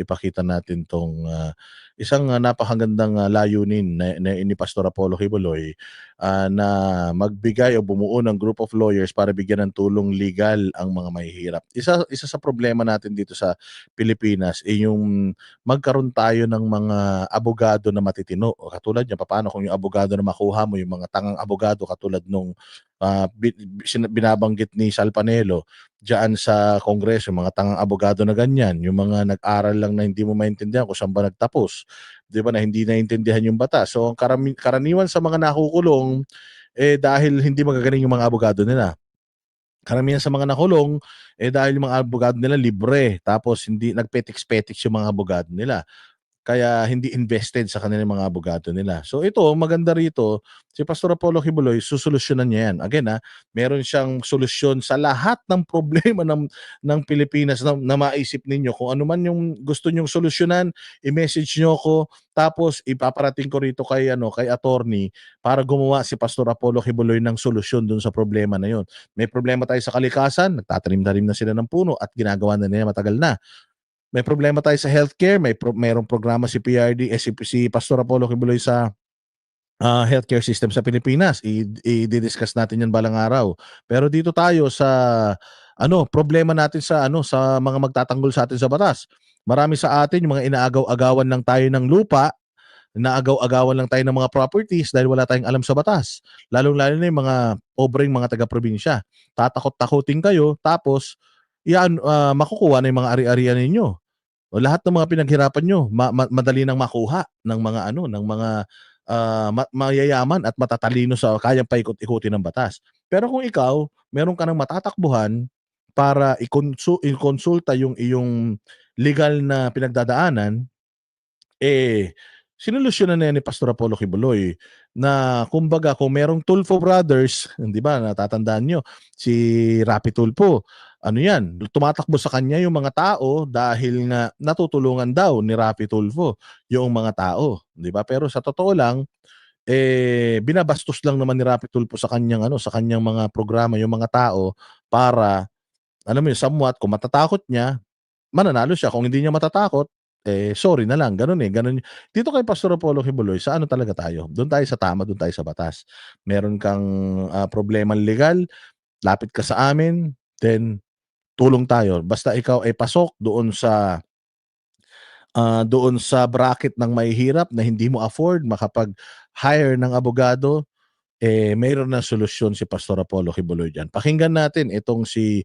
ipakita natin 'tong, isang, napakagandang, layunin na ni Pastor Apollo Kibuloy, na magbigay o bumuo ng group of lawyers para bigyan ng tulong legal ang mga mahihirap. Isa isa sa problema natin dito sa Pilipinas, yung magkaroon tayo ng mga abogado na matitino. O katulad niyan, papaano kung yung abogado na makuha mo, yung mga tangang abogado katulad nung, binabanggit ni Sal Panelo diyan sa Kongreso, yung mga tangang abogado na ganyan, yung mga nag-aral lang na hindi mo maintindihan kung saan ba nagtapos, 'di ba, na hindi naintindihan yung batas. So, ang karaniwan sa mga nakukulong, dahil hindi magagaling yung mga abogado nila. Karamihan sa mga nakulong, dahil yung mga abogado nila libre, tapos hindi nagpetiks-petiks yung mga abogado nila. Kaya hindi invested sa kanilang mga abogado nila. So ito, maganda rito, si Pastor Apollo Kibuloy susolusyunan niya 'yan. Again, meron siyang solusyon sa lahat ng problema ng Pilipinas na maisip ninyo. Kung ano man yung gusto niyong solusyonan, i-message niyo ako, tapos ipaparating ko rito kay attorney para gumawa si Pastor Apollo Kibuloy ng solusyon dun sa problema na 'yon. May problema tayo sa kalikasan, nagtatanim-tanim na sila ng puno at ginagawa na nila matagal na. May problema tayo sa healthcare, merong programa si PRD, si Pastor Apollo Kibuloy sa, healthcare system sa Pilipinas. I-di-discuss natin 'yan balang araw. Pero dito tayo sa problema natin sa mga magtatanggol sa atin sa batas. Marami sa atin yung mga inaagaw-agawan lang tayo ng lupa, inaagaw-agawan lang tayo ng mga properties dahil wala tayong alam sa batas. Lalong-lalo na yung mga pobreng mga taga-probinsya. Tatakot-takutin kayo, tapos makukuha na yung mga ari-arian ninyo. O lahat ng mga pinaghirapan niyo madali nang makuha ng mga ng mga, mayayaman at matatalino sa kayang paikot-ikutin ng batas. Pero kung ikaw, meron ka ng matatakbuhan para ikonsulta yung iyong legal na pinagdadaanan, sinolusyonan na yan ni Pastor Apollo Kibuloy, na kumbaga kung merong Tulfo Brothers, 'di ba, natatandaan niyo si Rapi Tulfo, ano yan, tumatakbo sa kanya yung mga tao dahil nga natutulungan daw ni Rapi Tulfo yung mga tao, 'di ba? Pero sa totoo lang, binabastos lang naman ni Rapi Tulfo sa kanyang sa kanyang mga programa yung mga tao para, alam mo yun, somewhat kung matatakot niya, mananalo siya. Kung hindi niya matatakot, sorry na lang, gano'n, gano'n. Dito kay Pastor Apollo Kibuloy, sa talaga tayo, do'n tayo sa tama, do'n tayo sa batas. Meron kang, problemang legal, lapit ka sa amin, then tulong tayo. Basta ikaw ay pasok doon sa bracket ng mahihirap na hindi mo afford makapag-hire ng abogado, mayroon ng solusyon si Pastor Apollo Kibuloy diyan. Pakinggan natin itong si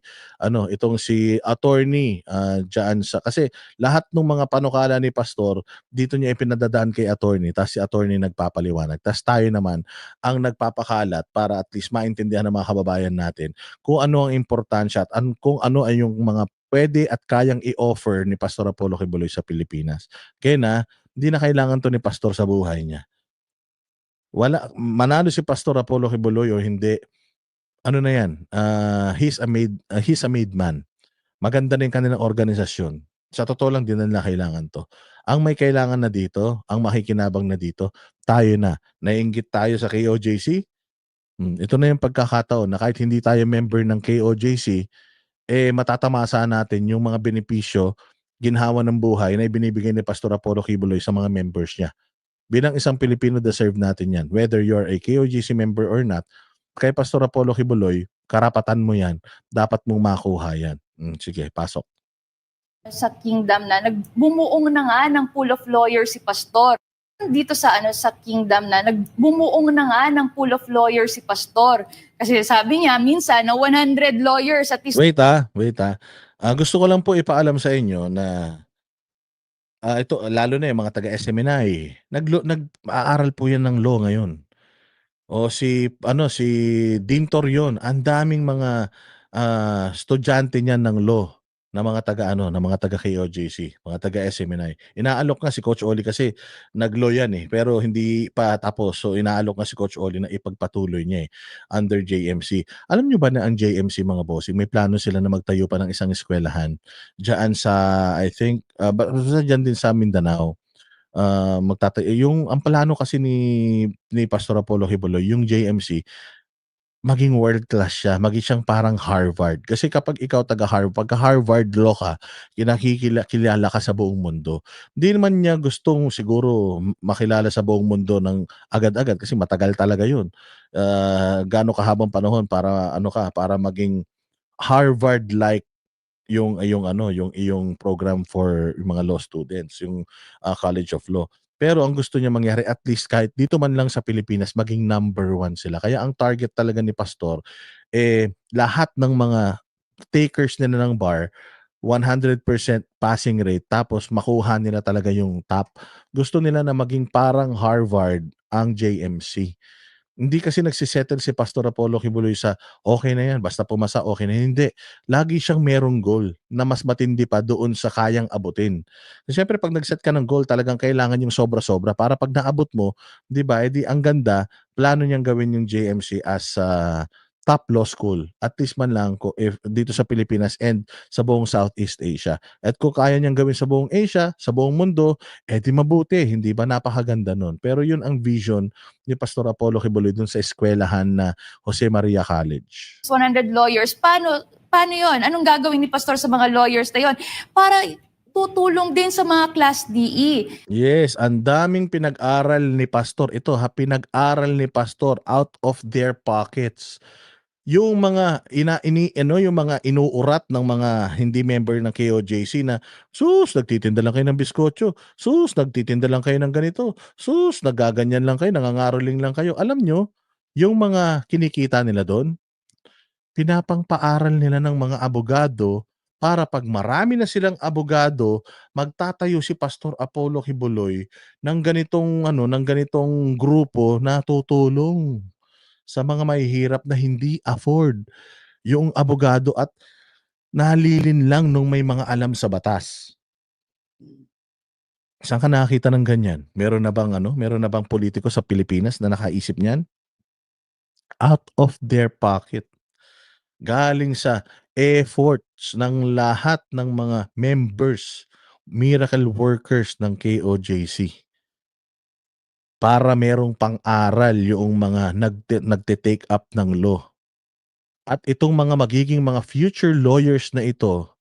attorney, diyaan kasi lahat ng mga panukala ni pastor dito niya ipinadadaan kay attorney, ta's si attorney nagpapaliwanag. Ta's tayo naman ang nagpapakalat para at least maintindihan ng mga kababayan natin kung ano ang importansya at kung ano ay yung mga puwede at kayang i-offer ni Pastor Apollo Kibuloy sa Pilipinas. Kaya hindi na kailangan 'to ni pastor sa buhay niya. Manalo si Pastor Apollo Kibuloy o hindi, ano na 'yan, he's a made man. Maganda na yung kanilang organisasyon. Sa totoo lang, 'di na nila kailangan 'to. Ang may kailangan na dito, ang makikinabang na dito, tayo na. Naiinggit tayo sa KOJC, ito na yung pagkakataon na kahit hindi tayo member ng KOJC, matatamasa natin yung mga benepisyo, ginhawa ng buhay na ibinibigay ni Pastor Apollo Kibuloy sa mga members niya. Bilang isang Pilipino, deserve natin 'yan. Whether you're a KOGC member or not, kay Pastor Apollo Kibuloy, karapatan mo 'yan. Dapat mong makuha 'yan. Sige, pasok. Sa kingdom na nagbumuong na nga ng pool of lawyers si pastor. Dito sa kingdom na nagbumuong na nga ng pool of lawyers si pastor. Kasi sabi niya minsan na 100 lawyers at least. Wait, gusto ko lang po ipaalam sa inyo na, ito lalo na yung mga taga-SMNI, nag-aaral po 'yan ng law ngayon. O si Dean Torion, ang daming mga, estudyante niyan ng law na mga taga-KOJC, mga taga-SMNI. Inaalok nga si Coach Oli kasi nag-law yan, pero hindi pa tapos. So, inaalok nga si Coach Oli na ipagpatuloy niya, under JMC. Alam niyo ba na ang JMC, mga bossing, may plano sila na magtayo pa ng isang eskuwelahan diyaan sa, I think, basta diyan din sa Mindanao. Yung ang plano kasi ni Pastor Apollo Kibuloy, yung JMC, maging world class siya, maging siyang parang Harvard. Kasi kapag ikaw pagka Harvard law ka, kilala ka sa buong mundo. Hindi naman niya gustong siguro makilala sa buong mundo ng agad-agad kasi matagal talaga 'yun. Gaano kahabang panahon para ano ka, para maging Harvard-like yung ano, yung iyong program for yung mga law students, yung College of Law. Pero ang gusto niya mangyari at least kahit dito man lang sa Pilipinas maging #1 sila. Kaya ang target talaga ni pastor, lahat ng mga takers nila ng bar, 100% passing rate tapos makuha nila talaga yung top. Gusto nila na maging parang Harvard ang JMC. Hindi kasi nagse-settle si Pastor Apollo Kibuloy sa, "Okey na 'yan, basta pumasa okey na 'yan." Hindi, lagi siyang merong goal na mas matindi pa doon sa kayang abutin. Siyempre 'pag nag-set ka ng goal talagang kailangan yung sobra-sobra para 'pag naabot mo, 'di ba, eh, ang ganda, plano niyang gawin yung JMC as, top law school. At least man lang if dito sa Pilipinas and sa buong Southeast Asia. At kung kaya niyang gawin sa buong Asia, sa buong mundo, eh, di mabuti, hindi ba napakaganda nun. Pero yun ang vision ni Pastor Apollo Kibuloy dun sa eskwelahan na Jose Maria College. 100 lawyers. Paano 'yon? Anong gagawin ni pastor sa mga lawyers na 'yon? Para tutulong din sa mga Class DE. Yes, ang daming pinag-aral ni Pastor. Ito ha, pinag-aral ni Pastor out of their pockets. Yung mga yung mga inuurat ng mga hindi member ng KOJC na, "Sus, nagtitinda lang kayo ng biskotso. Sus, nagtitinda lang kayo ng ganito. Sus, naggaganyan lang kayo, nangangaroling lang kayo." Alam nyo, yung mga kinikita nila do'n, pinapang-paaral nila ng mga abogado para 'pag marami na silang abogado, magtatayo si Pastor Apollo Kibuloy ng ganitong ano, ng ganitong grupo na tutulong sa mga mahihirap na hindi afford yung abogado at nalilin lang nung may mga alam sa batas. Saan ka nakakita ng ganyan? Meron na bang politiko sa Pilipinas na nakaisip niyan? Out of their pocket. Galing sa efforts ng lahat ng mga members, miracle workers ng KOJC. Para merong pang-aral yung mga nagte-take up ng law. At itong mga magiging mga future lawyers na ito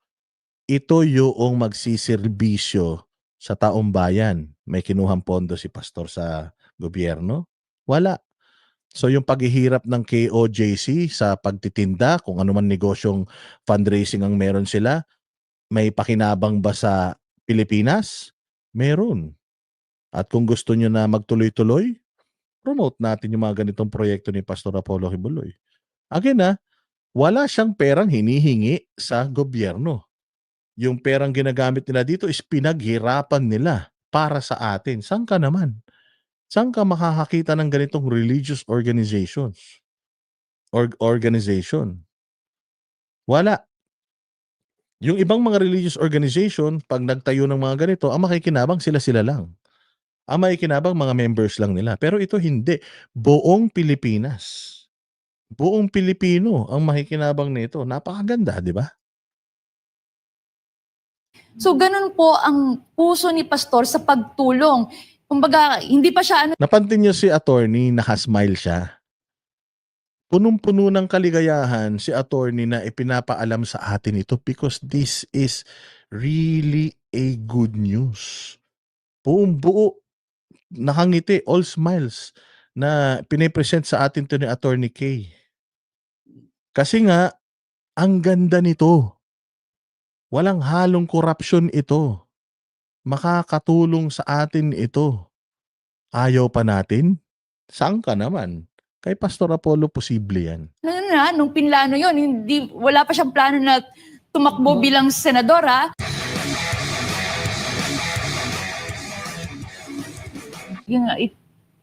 yoong magsiserbisyo sa taong bayan. May kinuhang pondo si pastor sa gobyerno? Wala. So yung paghihirap ng KOJC sa pagtitinda, kung ano man negosyong fundraising ang meron sila, may pakinabang ba sa Pilipinas? Meron. At kung gusto nyo na magtuloy-tuloy, promote natin yung mga ganitong proyekto ni Pastor Apollo Kibuloy. Again wala siyang perang hinihingi sa gobyerno. Yung perang ginagamit nila dito is pinaghirapan nila para sa atin. Saan ka naman? Saan ka makakakita ng ganitong religious organizations? Organization? Wala. Yung ibang mga religious organization, pag nagtayo ng mga ganito, ang makikinabang sila-sila lang. Ang makikinabang mga members lang nila. Pero ito hindi. Buong Pilipinas. Buong Pilipino ang makikinabang nito. Napakaganda, di ba? So ganun po ang puso ni pastor sa pagtulong. Kumbaga, hindi pa siya Napansin niyo si attorney, naka-smile siya. Punong-puno ng kaligayahan si attorney na ipinapaalam sa atin ito because this is really a good news. Buong buo, nakangiti, all smiles na pinipresent sa atin to ni Attorney K. Kasi nga, ang ganda nito. Walang halong korupsyon ito. Makakatulong sa atin ito. Ayaw pa natin? Saan ka naman? Kay Pastor Apollo, posible yan. nung pinlano yon, wala pa siyang plano na tumakbo bilang senador, ha? It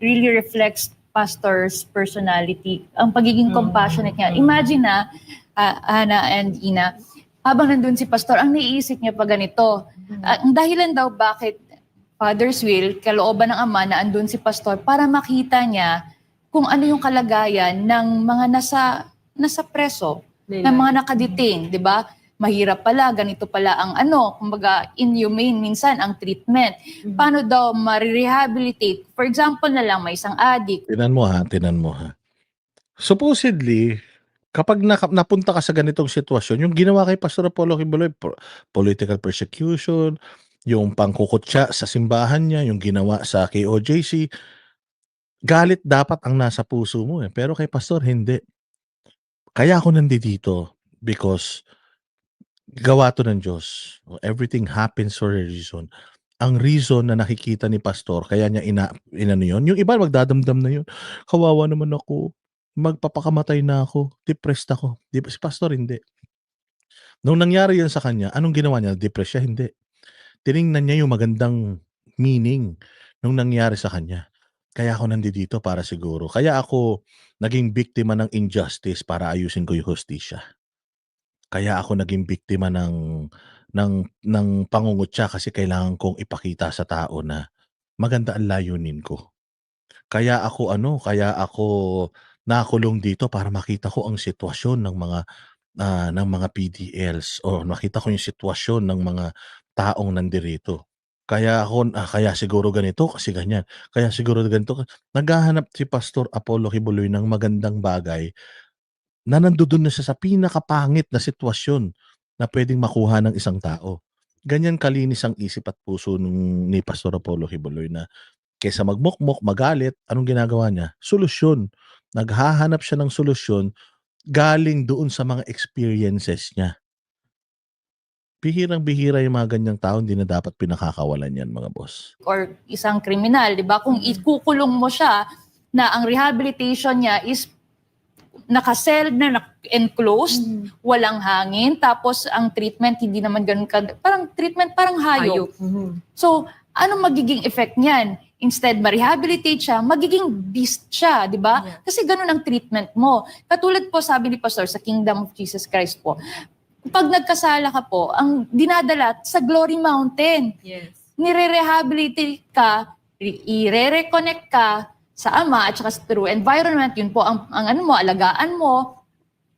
really reflects pastor's personality, ang pagiging compassionate niya. Imagine Hannah and Ina, habang nandun si pastor, ang naiisip niya pa ganito. Ang dahilan daw bakit Father's will, kalooban ng Ama na andun si pastor para makita niya kung ano yung kalagayan ng mga nasa preso, ng mga nakadetain, di ba? Mahirap pala, ganito pala ang kumbaga inhumane minsan ang treatment. Paano daw ma-rehabilitate? For example na lang, may isang addict. Tinan mo ha. Supposedly, kapag napunta ka sa ganitong sitwasyon, yung ginawa kay Pastor Apollo Kibuloy, political persecution, yung pangkukutya sa simbahan niya, yung ginawa sa KOJC, galit dapat ang nasa puso mo, eh, pero kay pastor hindi. Kaya ako nandito because gawa 'to ng Diyos. Everything happens for a reason. Ang reason na nakikita ni pastor kaya niya inano yun, yung iba magdadamdam na yun, "Kawawa naman ako, magpapakamatay na ako, depressed ako." 'Di ba, si pastor hindi. Nung nangyari yun sa kanya, anong ginawa niya, depressed siya? Hindi. Tiningnan niya yung magandang meaning nung nangyari sa kanya. Kaya ako nandito para siguro. Kaya ako naging biktima ng injustice para ayusin ko yung hustisya. Kaya ako naging biktima ng ng pangungutya kasi kailangan kong ipakita sa tao na maganda ang layunin ko. Kaya ako nakulong dito para makita ko ang sitwasyon ng mga PDLs o makita ko yung sitwasyon ng mga taong nandirito. Kaya siguro ganito kasi ganyan, kaya siguro ganito naghahanap si Pastor Apollo Kibuloy ng magandang bagay na nandodo'n na siya sa pinakapangit na sitwasyon na puwedeng makuha ng isang tao. Ganyan kalinis ang isip at puso ni Pastor Apollo Kibuloy na kaysa magmukmok, magalit, anong ginagawa niya? Solusyon. Naghahanap siya ng solusyon galing doon sa mga experiences niya. Bihirang-bihira yung mga ganyang tao, hindi na dapat pinakakawalan yan, mga boss. Or isang kriminal, di ba? Kung ikukulong mo siya, na ang rehabilitation niya is naka-cell na enclosed, walang hangin, tapos ang treatment hindi naman ganun parang treatment parang hayop. So, ano magiging effect niyan? Instead, ma-rehabilitate siya, magiging beast siya, di ba? Yeah. Kasi ganun ang treatment mo. Katulad po, sabi ni Pastor, sa Kingdom of Jesus Christ po, pag nagkasala ka po, ang dinadala sa Glory Mountain. Yes. Nire-rehabilitate ka, i-re-reconnect ka sa Ama at saka sa true environment. Yun po ang ano mo, alagaan mo,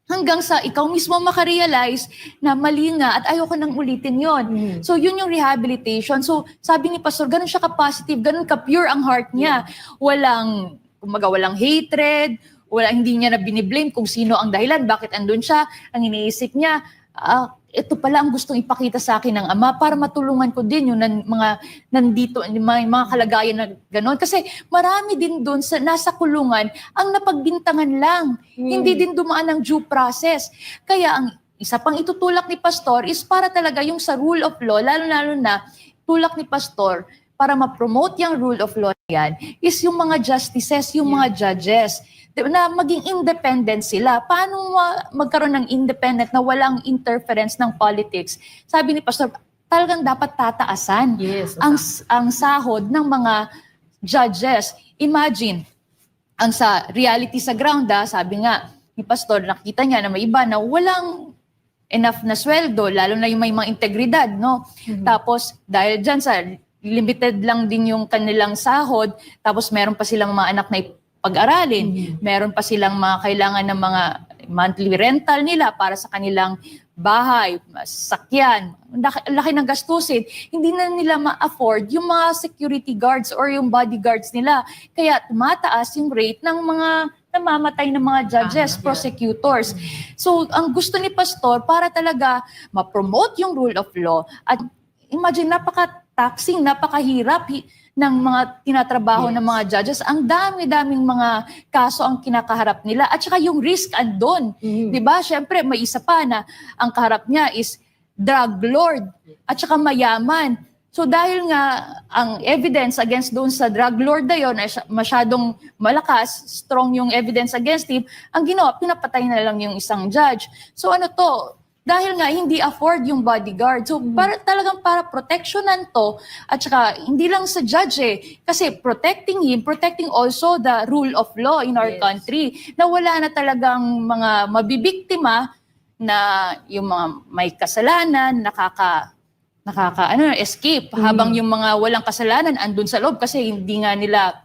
hanggang sa ikaw mismo makarealize na mali nga at ayoko nang ulitin yon. So yun yung rehabilitation. So sabi ni Pastor, ganun siya ka-positive, ganun ka-pure ang heart niya. Walang hatred, hindi niya na biniblame kung sino ang dahilan, bakit andun siya. Ang iniisip niya, ito pala ang gustong ipakita sa akin ng Ama para matulungan ko din yung mga nandito, mga kalagayan na gano'n. Kasi marami din doon sa nasa kulungan ang napagbintangan lang. Hindi din dumaan ng due process. Kaya ang isa pang itutulak ni Pastor is para talaga yung sa rule of law, lalo-lalo na tulak ni Pastor para ma-promote yung rule of law yan, is yung mga justices, yung mga judges, na maging independent sila. Paano magkaroon ng independent na walang interference ng politics? Sabi ni Pastor, talagang dapat tataasan ang sahod ng mga judges. Imagine, ang sa reality sa ground, sabi nga ni Pastor, nakita niya na may iba na walang enough na sweldo, lalo na yung may mga integridad, no? Tapos, dahil dyan sa limited lang din yung kanilang sahod, tapos meron pa silang mga anak na pag-aralin. Meron pa silang mga kailangan ng mga monthly rental nila para sa kanilang bahay, sakyan. Laki ng gastusin. Hindi na nila ma-afford yung mga security guards or yung bodyguards nila. Kaya tumataas yung rate ng mga namamatay ng mga judges, prosecutors. So, ang gusto ni Pastor para talaga ma-promote yung rule of law. At imagine, napaka-taxing, napakahirap ng mga tinatrabaho ng mga judges. Ang dami-daming mga kaso ang kinakaharap nila. At saka yung risk andun. Diba? Siyempre, may isa pa na ang kaharap niya is drug lord at saka mayaman. So dahil nga ang evidence against doon sa drug lord na yun ay masyadong malakas, strong yung evidence against him, ang ginawa, pinapatay na lang yung isang judge. So ano to? Dahil nga hindi afford yung bodyguard. So talagang para protectionan to, at saka hindi lang sa judge kasi protecting him, protecting also the rule of law in our country, na wala na talagang mga mabibiktima na yung mga may kasalanan, escape, habang yung mga walang kasalanan andun sa loob kasi hindi nga nila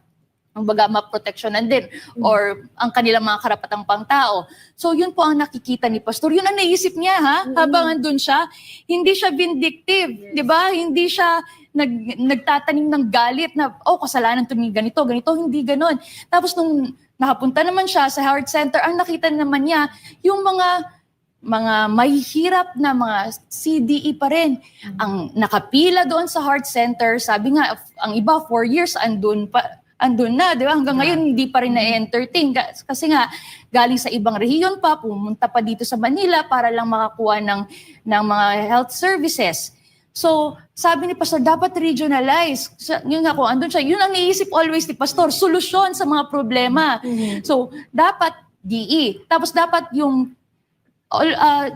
maproteksyonan din or ang kanilang mga karapatang pangtao. So yun po ang nakikita ni Pastor. Yun ang naisip niya habang andun siya. Hindi siya vindictive, di ba? Hindi siya nagtatanim ng galit na, kasalanan to ni ganito, hindi ganon. Tapos nung nakapunta naman siya sa heart center, ang nakita naman niya, yung mga mahihirap na mga CDE pa rin. Ang nakapila doon sa heart center, sabi nga, ang iba 4 years andun na, di ba? Hanggang ngayon hindi pa rin na-entertain. Kasi nga, galing sa ibang rehiyon pa, pumunta pa dito sa Manila para lang makakuha ng mga health services. So, sabi ni Pastor, dapat regionalize. Yun nga, kung andun siya, yun ang naisip always ni Pastor, solusyon sa mga problema. So, dapat DE. Tapos dapat yung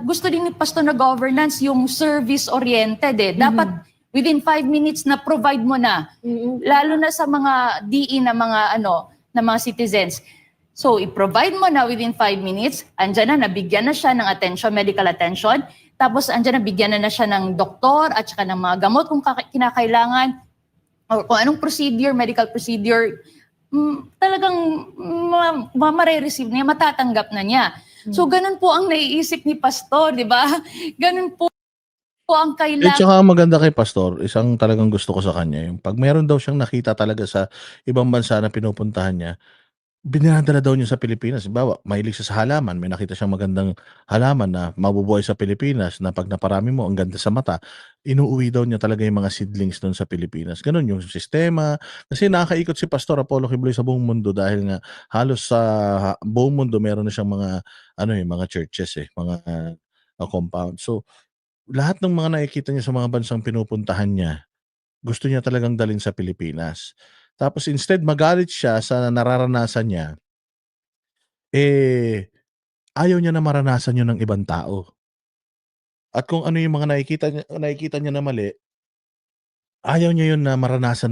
gusto din ni Pastor na governance yung service-oriented eh. Dapat within 5 minutes na provide mo na. Lalo na sa mga DE na mga citizens. So, i-provide mo na within 5 minutes, andyan na, nabigyan na siya ng attention, medical attention. Tapos, andyan na, bigyan na siya ng doktor at saka ng mga gamot kung kinakailangan. Or kung anong procedure, medical procedure, talagang mare-receive niya, matatanggap na niya. So, ganun po ang naiisip ni Pastor, di ba? Ganun po ang At kailangan. saka maganda kay Pastor, isang talagang gusto ko sa kanya, yung pag meron daw siyang nakita talaga sa ibang bansa na pinupuntahan niya, dinadala daw niya sa Pilipinas. Halimbawa, mahilig siya sa halaman, may nakita siyang magandang halaman na mabubuhay sa Pilipinas na pag naparami mo, ang ganda sa mata, inuuwi daw niya talaga yung mga seedlings doon sa Pilipinas. Ganun yung sistema. Kasi nakakaikot si Pastor Apollo Kibuloy sa buong mundo dahil nga halos sa buong mundo meron na siyang mga mga churches mga compound. So, lahat ng mga nakikita niya sa mga bansang pinupuntahan niya, gusto niya talagang dalhin sa Pilipinas. Tapos instead magalit siya sa nararanasan niya, ayaw niya na maranasan yun ng ibang tao. At kung ano yung mga nakikita niya na mali, ayaw niya yun na maranasan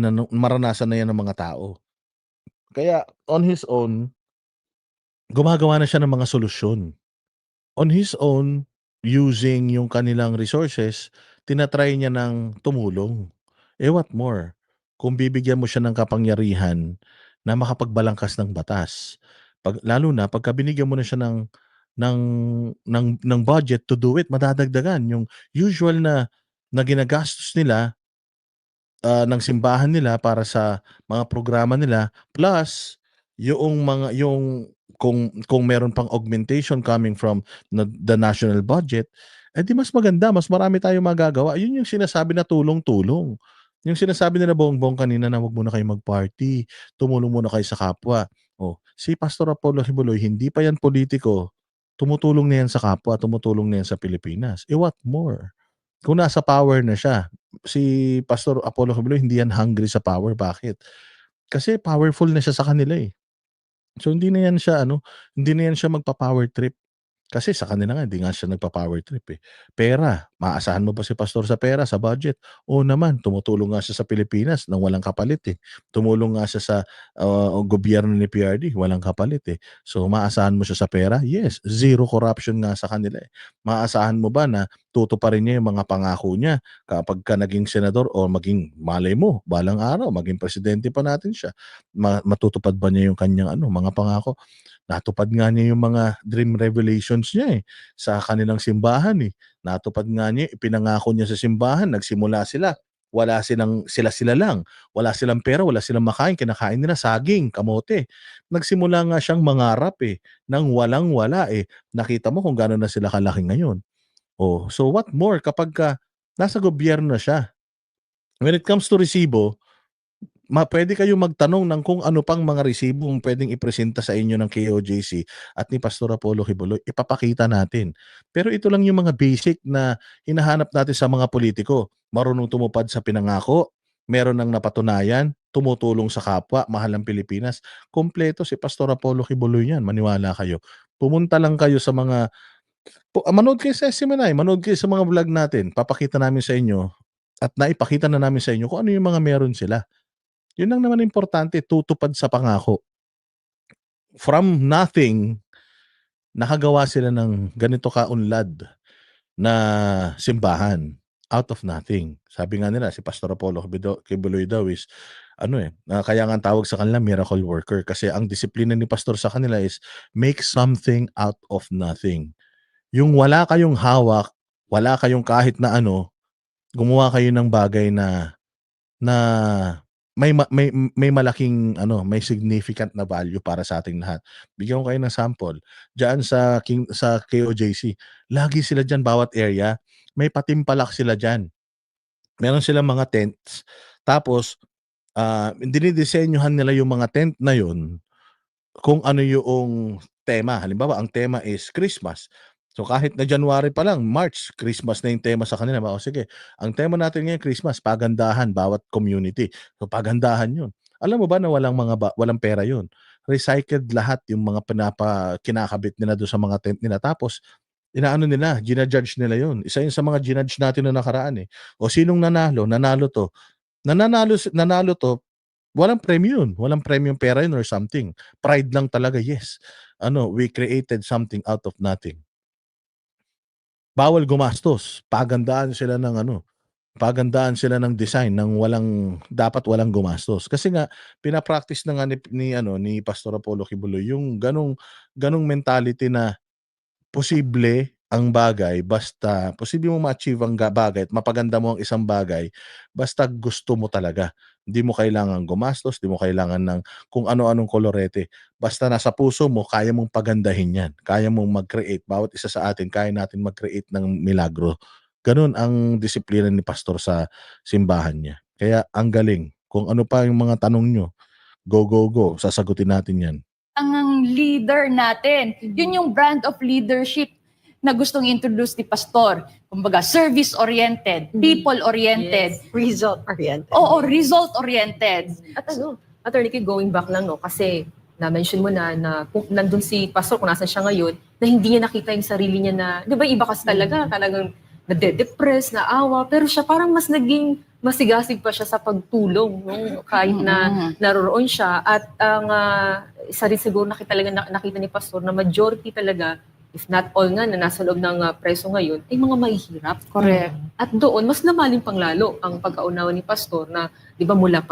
na yan ng mga tao. Kaya on his own, gumagawa na siya ng mga solusyon. On his own, using yung kanilang resources, tina-try niya ng tumulong. What more? Kung bibigyan mo siya ng kapangyarihan na makapagbalangkas ng batas. Lalo na pagka binigyan mo na siya ng budget to do it, madadagdagan yung usual na ginagastos nila ng simbahan nila para sa mga programa nila, plus yung kung meron pang augmentation coming from the national budget, di mas maganda, mas marami tayong magagawa. Yun yung sinasabi na tulong-tulong. Yung sinasabi nila Bongbong kanina na wag muna kayong mag-party, tumulong muna kayo sa kapwa. Si Pastor Apollo Kibuloy, hindi pa yan politiko, tumutulong na yan sa kapwa, tumutulong na yan sa Pilipinas. What more? Kung nasa power na siya, si Pastor Apollo Kibuloy hindi yan hungry sa power. Bakit? Kasi powerful na siya sa kanila So hindi na yan siya magpa-power trip. Kasi sa kanila nga, hindi nga siya nagpa-power trip Pera, maasahan mo ba si Pastor sa pera, sa budget? Oo naman, tumutulong nga siya sa Pilipinas nang walang kapalit Tumulong nga siya sa gobyerno ni PRD, walang kapalit So maasahan mo siya sa pera? Yes, zero corruption nga sa kanila Maasahan mo ba na tutuparin niya yung mga pangako niya kapag naging senador o maging malay mo, balang araw, maging presidente pa natin siya? Matutupad ba niya yung kanyang mga pangako? Natupad nga niya yung mga dream revelations niya sa kanilang simbahan Natupad nga niya, ipinangako niya sa simbahan, nagsimula sila. Wala sila lang. Wala silang pera, wala silang makain, kinakain nila saging, kamote. Nagsimula nga siyang mangarap nang walang-wala Nakita mo kung gaano na sila kalaki ngayon. So what more kapag nasa gobyerno na siya? When it comes to resibo, pwede kayong magtanong ng kung ano pang mga resibo ang pwedeng ipresenta sa inyo ng KOJC at ni Pastor Apollo Kibuloy, ipapakita natin. Pero ito lang yung mga basic na hinahanap natin sa mga politiko. Marunong tumupad sa pinangako, meron ng napatunayan, tumutulong sa kapwa, mahal ang Pilipinas. Kompleto si Pastor Apollo Kibuloy yan, maniwala kayo. Pumunta lang kayo sa manood kayo sa SMNI, manood kayo sa mga vlog natin, papakita namin sa inyo at naipakita na namin sa inyo kung ano yung mga meron sila. Yun lang naman importante, tutupad sa pangako. From nothing, nakagawa sila ng ganito kaunlad na simbahan. Out of nothing. Sabi nga nila, si Pastor Apollo Kibuloy daw is, kaya nga ang tawag sa kanila, miracle worker. Kasi ang disiplina ni Pastor sa kanila is, make something out of nothing. Yung wala kayong hawak, wala kayong kahit na gumawa kayo ng bagay na may malaking may significant na value para sa ating lahat. Bigyan ko kayo ng sample, diyan sa KOJC, lagi sila diyan bawat area, may patimpalak sila diyan. Meron silang mga tents, tapos, dinidisenyohan nila yung mga tent na yun kung ano yung tema. Halimbawa, ang tema is Christmas. So kahit na January pa lang, March, Christmas na yung tema sa kanila. O sige, ang tema natin ngayon Christmas, pagandahan bawat community. So pagandahan yun. Alam mo ba na walang pera yun? Recycled lahat yung mga kinakabit nila doon sa mga tent nila. Tapos, inaano nila, ginajudge nila yun. Isa yun sa mga ginajudge natin na nakaraan eh. O sinong nanalo? Nanalo to. Nanalo to, walang premyo yun. Walang premyong pera yun or something. Pride lang talaga, yes. We created something out of nothing. Bawal gumastos. Pagandaan sila ng design ng dapat walang gumastos. Kasi nga pinapractice na nga ni Pastor Apollo Kibuloy yung ganong mentality na posible ang bagay basta posible mo ma-achieve ang bagay at mapaganda mo ang isang bagay basta gusto mo talaga. Hindi mo kailangan gumastos, hindi mo kailangan ng kung ano-anong kolorete. Basta nasa puso mo, kaya mong pagandahin yan. Kaya mong mag-create. Bawat isa sa atin, kaya natin mag-create ng milagro. Ganun ang disiplina ni Pastor sa simbahan niya. Kaya ang galing. Kung ano pa yung mga tanong nyo, go, go, go. Sasagutin natin yan. Ang leader natin. Yun yung brand of leadership na gustong introduce ni Pastor. Kumbaga, service-oriented, people-oriented. Yes, result-oriented. Oo, result-oriented. At Attorney Kay, going back lang, kasi na-mention mo na kung nandun si Pastor, kung nasan siya ngayon, na hindi niya nakita yung sarili niya na, di ba iba kasi talagang nade-depress, naawa, pero siya parang mas naging masigasig pa siya sa pagtulong, no? Kahit na naroroon siya. At ang isa rin siguro nakita ni Pastor na majority talaga, if not all nga na nasa loob ng preso ngayon, ay mga mahihirap. Correct. At doon, mas lumalim pang lalo ang pagkaunawa ni Pastor na, di ba mula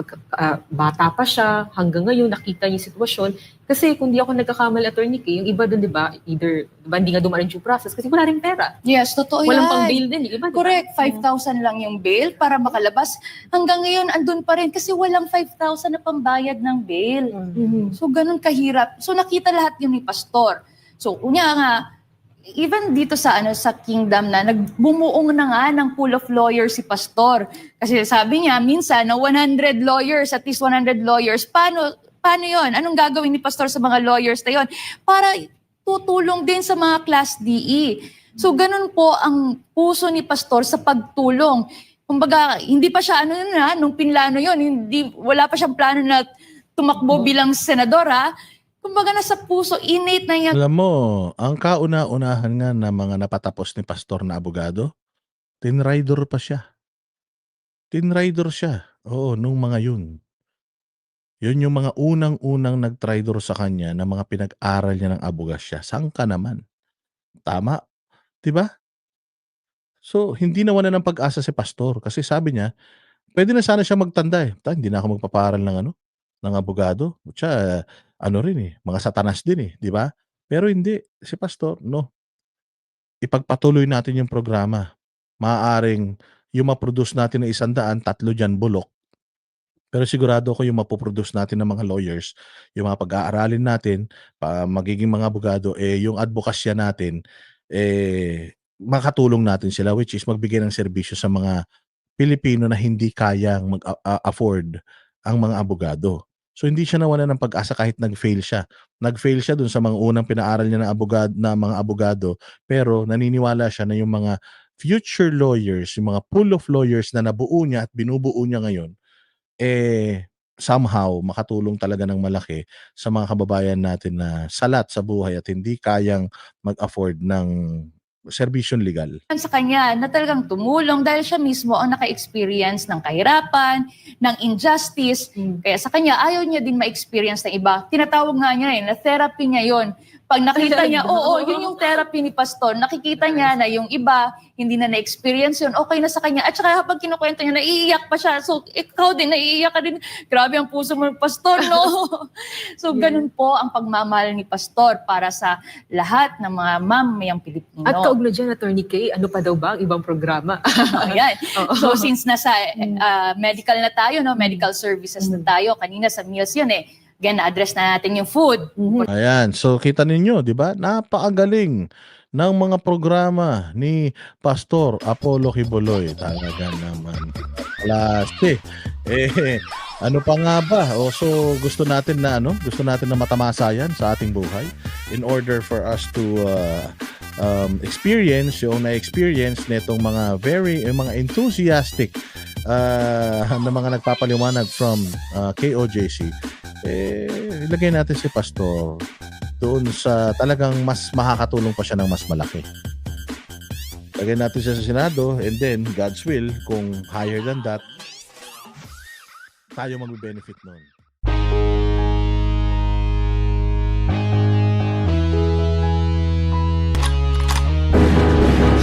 bata pa siya, hanggang ngayon, nakita niya yung sitwasyon. Kasi kung di ako nagkakamali, Attorney Kay, yung iba doon, di ba, hindi nga dumaan yung due process kasi wala rin pera. Yes, totoo yan. Walang pang bail din, yung iba, di ba? Correct, 5,000 lang yung bail para makalabas. Hanggang ngayon, andun pa rin kasi walang 5,000 na pambayad ng bail. So, ganun kahirap. So, nakita lahat yun ni Pastor. So, kunya nga, even dito sa Kingdom na nagbumuong na nga ng pool of lawyers si Pastor. Kasi sabi niya, minsan na 100 lawyers, at least 100 lawyers, paano yon? Anong gagawin ni Pastor sa mga lawyers na yon? Para tutulong din sa mga Class DE. So, ganun po ang puso ni Pastor sa pagtulong. Kumbaga, hindi pa siya nung pinlano yon, wala pa siyang plano na tumakbo bilang senador, kumbaga nasa puso, innate na yan. Alam mo, ang kauna-unahan nga na mga napatapos ni Pastor na abogado, tinrider pa siya. Tinrider siya. Oo, nung mga yun. Yun yung mga unang-unang nagtridor sa kanya na mga pinag-aral niya ng abogasya. Saan ka naman? Tama. Diba? So, hindi nawalan ng pag-asa si Pastor kasi sabi niya, pwede na sana siya magtanda eh. Hindi na ako magpaparal ng abogado. Siya, mga satanas din eh, di ba? Pero hindi, si Pastor, no. Ipagpatuloy natin yung programa. Maaaring yung ma-produce natin na 100, 3 dyan bulok. Pero sigurado ko yung mapoproduce natin ng mga lawyers, yung mga pag-aaralin natin, magiging mga abogado, yung advokasya natin, makatulong natin sila, which is magbigay ng serbisyo sa mga Pilipino na hindi kayang mag-afford ang mga abogado. So hindi siya nawalan ng pag-asa kahit nag-fail siya. Nag-fail siya dun sa mga unang pinaaral niya na mga abogado, pero naniniwala siya na yung mga future lawyers, yung mga pool of lawyers na nabuo niya at binubuo niya ngayon, somehow makatulong talaga ng malaki sa mga kababayan natin na salat sa buhay at hindi kayang mag-afford ng serbisyong legal. Sa kanya na talagang tumulong dahil siya mismo ang naka-experience ng kahirapan, ng injustice. Kaya sa kanya, ayaw niya din ma-experience ng iba. Tinatawag nga niya na therapy niya yon Pag nakita niya, oo, yun yung therapy ni Pastor. Nakikita niya na yung iba, hindi na na-experience yun, okay na sa kanya. At saka habang kinukwento niya, naiiyak pa siya. So, ikaw din, naiiyak ka din. Grabe ang puso mo, Pastor, no? So, ganun po ang pagmamahal ni Pastor para sa lahat ng mga mamayang Pilipino. At kaugnay dyan, Attorney Kay, ano pa daw ba ang ibang programa? Ayan. Oo. So, since nasa medical na tayo, no, medical services na tayo, kanina sa meals yun eh. Again, na-address na natin yung food. Ayan, so kita ninyo, 'di ba? Napakagaling ng mga programa ni Pastor Apollo Quiboloy. Talaga naman. Klase. Ano pa nga ba? So gusto natin na matamasa yan sa ating buhay in order for us to experience yung na-experience nitong mga mga enthusiastic na mga nagpapaliwanag from KOJC. Ilagay natin si Pastor doon sa talagang mas makakatulong pa siya ng mas malaki. Lagay natin siya sa Senado and then God's will, kung higher than that, tayo mag-benefit nun.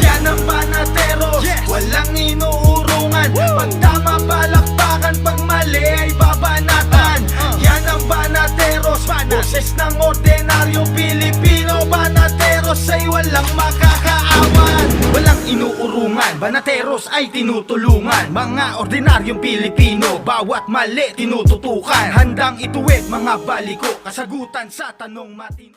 Yan ang banatero, walang inuurungan. Pag tama palakpakan, pag mali ay babanatan. Yan ang banateros, boses ng ordinaryong Pilipino. Banateros ay walang makakaawan. Walang inuurungan, banateros ay tinutulungan. Mga ordinaryong Pilipino, bawat mali tinututukan. Handang ituwid mga baliko, kasagutan sa tanong matino.